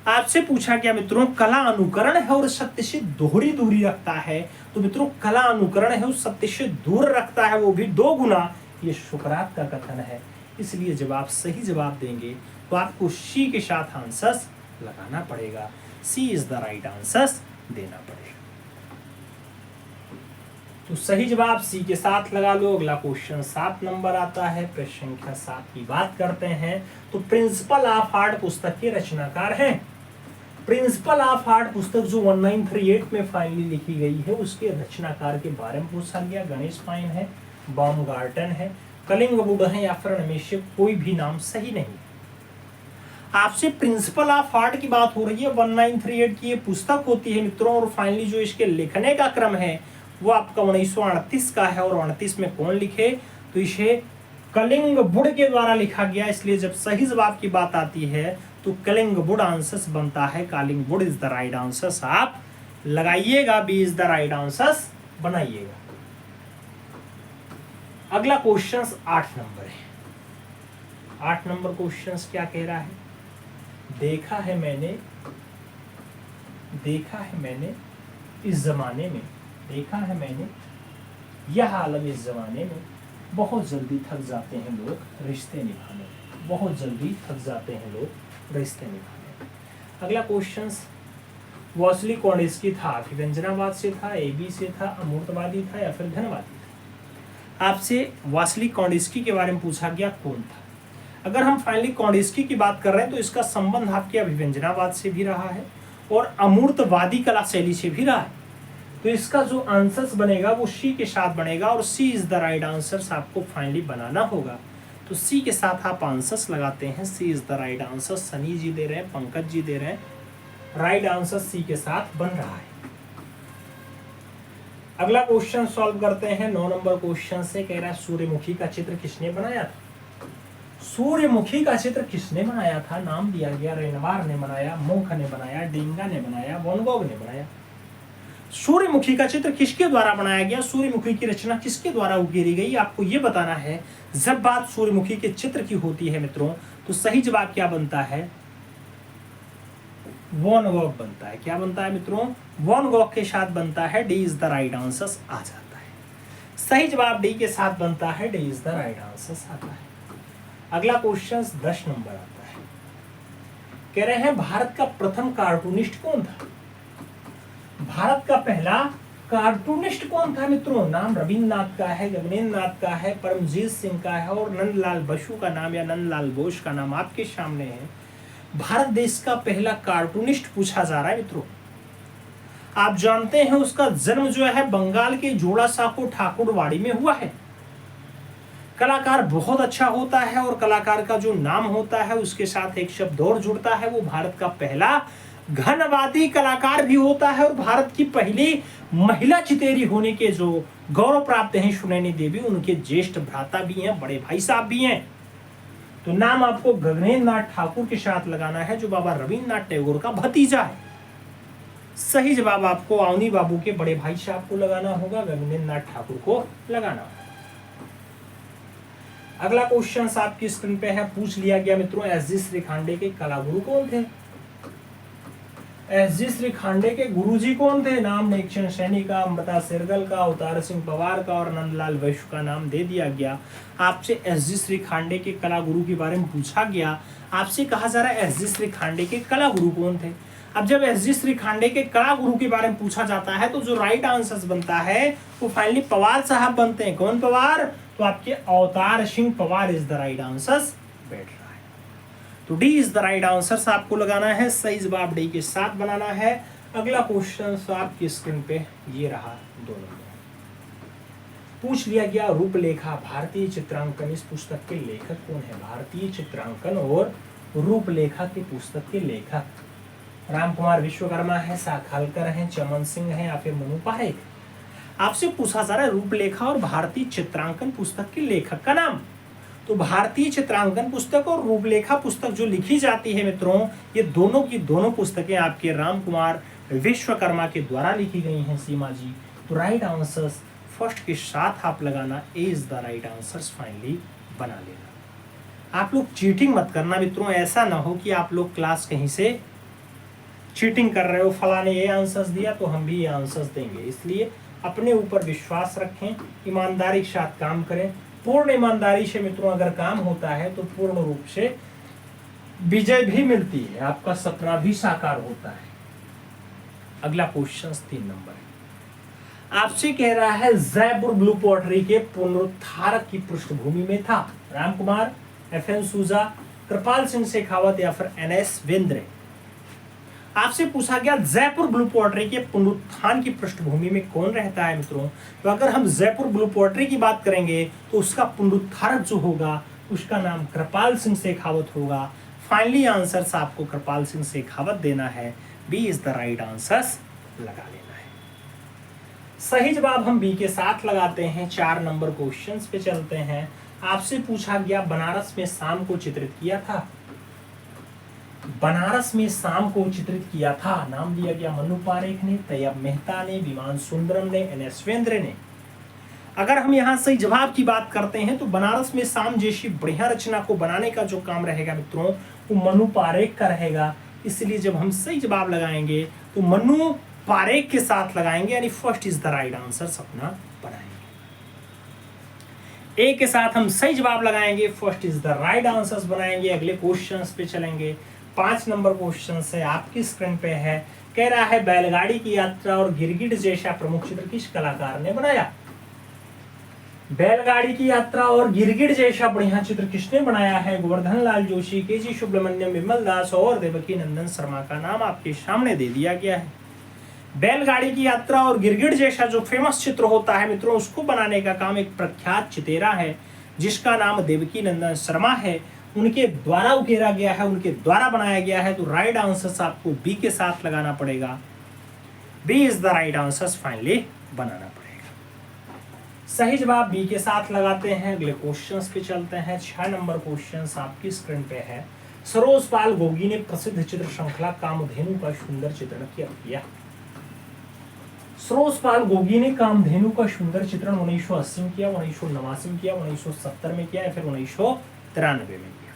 आपसे पूछा गया मित्रों कला अनुकरण है और सत्य से दोहरी दूरी रखता है। तो मित्रों कला अनुकरण है और सत्य से दूर रखता है, वो भी 2 गुना, ये शुकरात का कथन है। इसलिए जब आप सही जवाब देंगे तो आपको सी के साथ आंसर्स लगाना पड़ेगा, सी इज द राइट आंसर्स देना पड़ेगा। तो सही जवाब सी के साथ लगा लो। अगला क्वेश्चन 7 नंबर आता है। प्रश्न संख्या 7 की बात करते हैं तो प्रिंसिपल ऑफ आर्ट पुस्तक के रचनाकार हैं। प्रिंसिपल ऑफ आर्ट पुस्तक जो 1938 में फाइनली लिखी गई है उसके रचनाकार के बारे में पूछा गया। गणेश पाइन है, बाउमगार्टन है, कलिंगवुड है या फिर इनमें से कोई भी नाम सही नहीं। आपसे प्रिंसिपल ऑफ आर्ट की बात हो रही है, 1938 की ये पुस्तक होती है मित्रों। और फाइनली जो इसके लिखने का क्रम है वो आपका 1938 का है। और 38 में कौन लिखे? तो इसे कलिंगवुड के द्वारा लिखा गया। इसलिए जब सही जवाब की बात आती है तो कलिंगवुड आंसर्स बनता है। Collingwood is the right answers आप लगाइएगा, B is the right answers बनाइएगा। अगला क्वेश्चन 8 नंबर है। 8 नंबर क्वेश्चन क्या कह रहा है? देखा है मैंने इस जमाने में, देखा है मैंने यह आलम इस जमाने में, बहुत जल्दी थक जाते हैं लोग रिश्ते निभाने, बहुत जल्दी थक जाते हैं लोग रिश्ते निभाने। अगला क्वेश्चन वॉसली कॉन्डिस्की था, अभिव्यंजनावाद से था, एबी से था, अमूर्तवादी था या फिर धनवादी था। आपसे वॉसली कॉन्डिस्की के बारे में पूछा गया कौन था। अगर हम फाइनली कॉन्डिस्की की बात कर रहे हैं तो इसका संबंध आपके अभिव्यंजनावाद से भी रहा है और अमूर्तवादी कला शैली से भी रहा है। तो इसका जो आंसर्स बनेगा वो सी के साथ बनेगा और C is the right answers आपको फाइनली बनाना होगा। तो सी के साथ आप आंसर्स लगाते हैं, C is the right answer. Sunny ji दे रहे हैं, पंकज जी दे रहे हैं, राइट आंसर सी के साथ बन रहा है। अगला क्वेश्चन सॉल्व करते हैं। 9 नंबर क्वेश्चन से कह रहा है सूर्यमुखी का चित्र किसने बनाया था? सूर्यमुखी का चित्र किसने बनाया था? नाम दिया गया, रेनवार ने बनाया, मुंख ने बनाया, डिंगा ने बनाया, वैन गॉग ने बनाया। सूर्यमुखी का चित्र किसके द्वारा बनाया गया? सूर्यमुखी की रचना किसके द्वारा उकेरी गई? आपको यह बताना है। जब बात सूर्यमुखी के चित्र की होती है मित्रों तो सही जवाब क्या बनता है? वैन गॉग बनता है। क्या बनता है मित्रों? वैन गॉग के साथ बनता है। D is the right answer आ जाता है। सही जवाब डी के साथ बनता है, D is the right answer आता है। अगला क्वेश्चन 10 नंबर आता है। कह रहे हैं भारत का प्रथम कार्टूनिस्ट कौन था? भारत का पहला कार्टूनिस्ट कौन था मित्रों? नाम रविन्द्रनाथ का है, गगनेन्द्र नाथ का है, परमजीत सिंह का है और नंदलाल बसु का नाम या नंदलाल बोस का नाम आपके सामने है। भारत देश का पहला कार्टूनिस्ट पूछा जा रहा है मित्रों। आप जानते हैं उसका जन्म जो है बंगाल के जोड़ासांको ठाकुरवाड़ी में हुआ है। कलाकार बहुत अच्छा होता है और कलाकार का जो नाम होता है उसके साथ एक शब्द और जुड़ता है, वो भारत का पहला घनवादी कलाकार भी होता है और भारत की पहली महिला चितेरी होने के जो गौरव प्राप्त हैं सुनैनी देवी, उनके ज्येष्ठ भ्राता भी हैं, बड़े भाई साहब भी हैं। तो नाम आपको गगनेन्द्र नाथ ठाकुर के साथ लगाना है जो बाबा रविन्द्रनाथ टैगोर का भतीजा है। सही जवाब आपको अवनी बाबू के बड़े भाई साहब को लगाना होगा, गगनेंद्र नाथ ठाकुर को लगाना होगा। अगला क्वेश्चन आपकी स्क्रीन पे है, पूछ लिया गया मित्रों एस जी श्रीखांडे के कलागुरु कौन थे। एस जी श्रीखांडे के गुरुजी कौन थे? नाम नेकचंद सैनी का, अमृता शेरगल का, अवतार सिंह पवार का और नंदलाल वैश्य का नाम दे दिया गया। आपसे एस जी श्रीखांडे के कलागुरु के बारे में पूछा गया, आपसे कहा जा रहा है एस जी श्रीखांडे के कलागुरु कौन थे। अब जब एस जी श्रीखांडे के कलागुरु के बारे में पूछा जाता है तो जो राइट आंसर बनता है वो फाइनली पवार साहब बनते हैं। कौन पवार? तो आपके Avtar Singh Pawar is the right answer बैठ रहा है। तो D is the right answer आपको लगाना है, सही जवाब डी के साथ बनाना है। अगला क्वेश्चन आपकी स्क्रीन पे ये रहा 2 नंबर। पूछ लिया गया रूपलेखा भारतीय चित्रांकन, इस पुस्तक के लेखक कौन है? भारतीय चित्रांकन और रूपलेखा की पुस्तक के लेखक राम कुमार विश्वकर्मा है, साखालकर हैं, चमन सिंह हैं या फिर मनु पारेख। आपसे पूछा जा रहा है रूपलेखा और भारतीय चित्रांकन पुस्तक के लेखक का नाम। तो भारतीय चित्रांकन पुस्तक और रूपलेखा पुस्तक जो लिखी जाती है मित्रों, ये दोनों की दोनों पुस्तकें आपके राम कुमार विश्वकर्मा के द्वारा लिखी गई हैं सीमा जी। तो राइट आंसर फर्स्ट के साथ आप लगाना, A is the right answer finally बना लेना। आप लोग चीटिंग मत करना मित्रों, ऐसा ना हो कि आप लोग क्लास कहीं से चीटिंग कर रहे हो, फला ने ये आंसर्स दिया तो हम भी ये आंसर्स देंगे। इसलिए अपने ऊपर विश्वास रखें, ईमानदारी के साथ काम करें। पूर्ण ईमानदारी से मित्रों अगर काम होता है तो पूर्ण रूप से विजय भी मिलती है, आपका सपना भी साकार होता है। अगला क्वेश्चन 3 नंबर है, आपसे कह रहा है जयपुर ब्लू पोर्ट्री के पुनरुद्धारक की पृष्ठभूमि में था राम कुमार, एफ.एन. सूजा, कृपाल सिंह शेखावत या फिर एन.एस. वेंद्रे। आपसे पूछा गया जयपुर ब्लू पोएट्री के पुनरुत्थान की पृष्ठभूमि में कौन रहता है मित्रों। तो अगर हम जयपुर ब्लू पोएट्री की बात करेंगे तो उसका पुनरुद्धारक जो होगा उसका नाम कृपाल सिंह शेखावत होगा। फाइनली आंसर आपको कृपाल सिंह शेखावत देना है, B is the right answer लगा लेना है। सही जवाब हम बी के साथ लगाते हैं। 4 नंबर क्वेश्चन पे चलते हैं। आपसे पूछा गया बनारस में शाम को चित्रित किया था, बनारस में शाम को चित्रित किया था, नाम दिया गया मनु पारेख ने, तैयब मेहता ने, विमान सुंदरम ने, एन.एस. वेंद्रे ने। अगर हम यहाँ सही जवाब की बात करते हैं तो बनारस में शाम जैसी बढ़िया रचना को बनाने का जो काम रहेगा मित्रों वो मनु पारेख का रहेगा। इसलिए जब हम सही जवाब लगाएंगे तो मनु पारेख के साथ लगाएंगे, यानी first is the right answer अपना बनाएंगे। ए के साथ हम सही जवाब लगाएंगे, first is the right answer बनाएंगे। अगले क्वेश्चन पे चलेंगे। 5 नंबर क्वेश्चन से आपकी स्क्रीन पे है, कह रहा है बैलगाड़ी की यात्रा और गिरगिट जैसा प्रमुख चित्र किस कलाकार ने बनाया। बैलगाड़ी की यात्रा और गिरगिट जैसा बढ़िया चित्र किसने बनाया है? गोवर्धन लाल जोशी, के.जी. सुब्रमण्यम, विमल दास और देवकी नंदन शर्मा का नाम आपके सामने दे दिया गया है। बैलगाड़ी की यात्रा और गिरगिट जैसा जो फेमस चित्र होता है मित्रों उसको बनाने का काम एक प्रख्यात चितेरा है जिसका नाम देवकी नंदन शर्मा है, उनके द्वारा उकेरा गया है, उनके द्वारा बनाया गया है। तो राइट आंसर आपको बी के साथ लगाना पड़ेगा, B is the right answer finally बनाना पड़ेगा। सही जवाब बी के साथ लगाते हैं। अगले क्वेश्चंस पे चलते हैं। 6 नंबर क्वेश्चंस आपकी स्क्रीन पे है। सरोज पाल गोगी ने प्रसिद्ध चित्र श्रृंखला कामधेनु का सुंदर चित्रण किया। सरोज पाल गोगी ने कामधेनु का सुंदर चित्रण 1980 में किया, 1989 में किया, 1970 में किया या फिर 1993 में किया।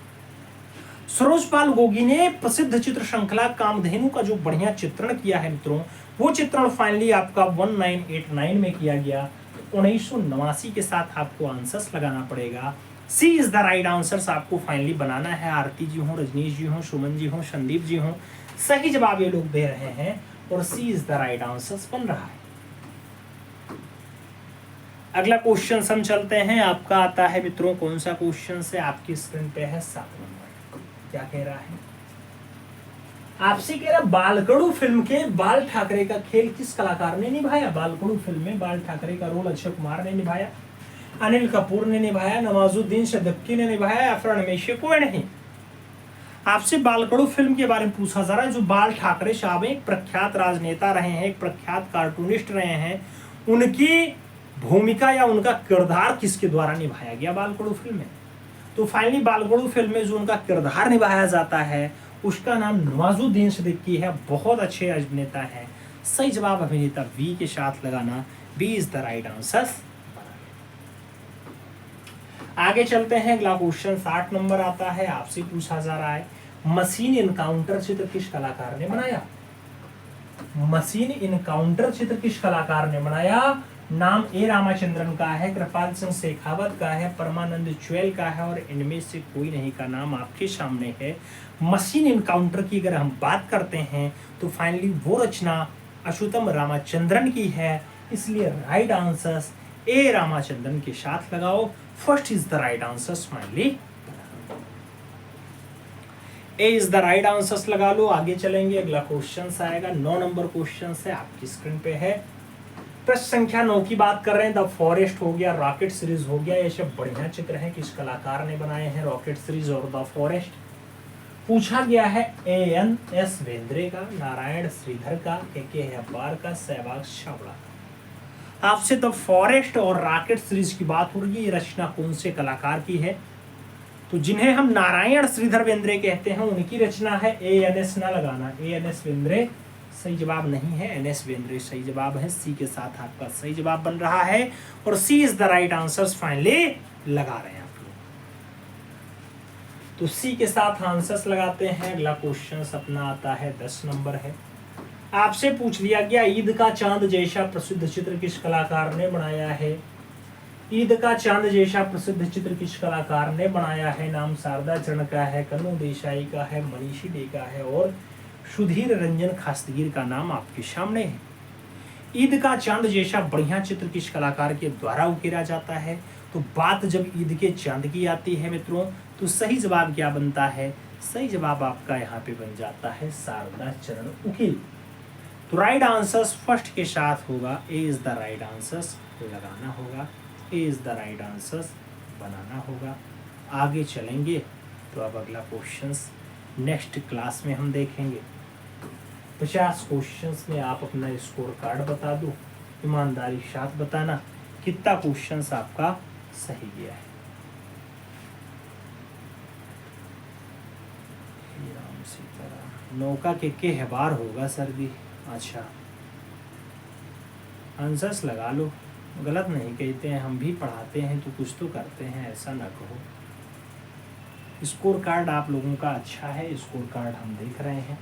सरोज पाल गोगी ने प्रसिद्ध चित्र श्रृंखला कामधेनु का जो बढ़िया चित्रण किया है मित्रों वो चित्रण फाइनली आपका 1989 में किया गया। 1989 के साथ आपको आंसर्स लगाना पड़ेगा। सी इज द राइट आंसर्स आपको फाइनली बनाना है। आरती जी हो, रजनीश जी हो, सुमन जी हो, संदीप जी हो, सही जवाब ये लोग दे रहे हैं और C is the right answers बन रहा है। अगला क्वेश्चन हम चलते हैं। आपका आता है मित्रों कौन सा क्वेश्चन से आपकी स्क्रीन पे है 7 नंबर। क्या कह रहा है? आपसे कह रहा बालकड़ू फिल्म के बाल ठाकरे का खेल किस कलाकार ने निभाया। बालकड़ू फिल्म में बाल ठाकरे का रोल अक्षय कुमार ने निभाया, अनिल कपूर ने निभाया, नवाजुद्दीन सिद्दीकी ने निभाया या फिर उनमें से कोई नहीं। आपसे बालकड़ू फिल्म के बारे में पूछा जा रहा है। जो बाल ठाकरे साहब एक प्रख्यात राजनेता रहे हैं, एक प्रख्यात कार्टूनिस्ट रहे हैं, उनकी भूमिका या उनका किरदार किसके द्वारा निभाया गया बालकड़ू फिल्म में। तो फाइनली बालकड़ू फिल्म में जो उनका किरदार निभाया जाता है उसका नाम नवाजुद्दीन सिद्दीकी है। बहुत अच्छे अभिनेता हैं। सही जवाब अभिनेता वी के साथ लगाना, B is the right answer. आगे चलते हैं, अगला क्वेश्चन 60 नंबर आता है, आपसे पूछा जा रहा है मशीन इनकाउंटर चित्र किस कलाकार ने बनाया? मशीन इनकाउंटर चित्र किस कलाकार ने बनाया? नाम ए रामाचंद्रन का है, कृपाल सिंह शेखावत का है, परमानंद चुएल का है और इनमें से कोई नहीं का नाम आपके सामने है। मशीन इनकाउंटर की अगर हम बात करते हैं तो फाइनली वो रचना अच्युतम रामाचंद्रन की है, इसलिए राइट आंसर ए रामाचंद्रन के साथ लगाओ। First is the right answer, finally A is the right answer लगा लो। आगे चलेंगे, अगला क्वेश्चन आएगा 9 नंबर क्वेश्चन है, आपकी स्क्रीन पे है। प्रश्न संख्या 9 की बात कर रहे हैं, द फॉरेस्ट हो गया, रॉकेट सीरीज हो गया, ये सब बढ़िया चित्र हैं, किस कलाकार ने बनाए हैं रॉकेट सीरीज और द फॉरेस्ट। पूछा गया है ANS बेंद्रे का, नारायण श्रीधर का, के हेब्बार का, सहवाग छाबड़ा का। आपसे द फॉरेस्ट और रॉकेट सीरीज की बात हो रही है, ये रचना कौन से कलाकार की है? तो जिन्हें हम नारायण श्रीधर बेंद्रे कहते हैं उनकी रचना है। ANS ना लगाना, ANS बेंद्रे सही जवाब नहीं है, NS बेंद्रे सही जवाब है। सी के साथ आपका सही जवाब बन रहा है और C is the right answer finally लगा रहे हैं आप लोग। तो सी के साथ आंसर्स लगाते हैं। अगला क्वेश्चन अपना आता है 10 नंबर है, आपसे पूछ लिया गया ईद का चांद जैसा प्रसिद्ध चित्र किस कलाकार ने बनाया है? ईद का चांद जैसा प्रसिद्ध चित्र किस कलाकार ने बनाया है? नाम शारदा चरण का है, कन्नू देसाई का है, मनीषी डे का है और सुधीर रंजन खास्तगीर का नाम आपके सामने है। ईद का चांद जैसा बढ़िया चित्र किस कलाकार के द्वारा उकेरा जाता है? तो बात जब ईद के चांद की आती है मित्रों, तो सही जवाब क्या बनता है? सही जवाब आपका यहाँ पे बन जाता है शारदा चरण उकील। तो राइट आंसर फर्स्ट के साथ होगा, ए इज द राइट आंसर लगाना होगा, ए इज द राइट आंसर बनाना होगा। आगे चलेंगे तो अब अगला क्वेश्चंस नेक्स्ट क्लास में हम देखेंगे। 50 क्वेश्चंस में आप अपना स्कोर कार्ड बता दो, ईमानदारी साथ बताना कितना क्वेश्चंस आपका सही गया है। राम सीताराम, नौका के हैबार होगा सर भी। अच्छा, आंसर्स लगा लो, गलत नहीं कहते हैं, हम भी पढ़ाते हैं तो कुछ तो करते हैं, ऐसा ना कहो। स्कोर कार्ड आप लोगों का अच्छा है, स्कोर कार्ड हम देख रहे हैं।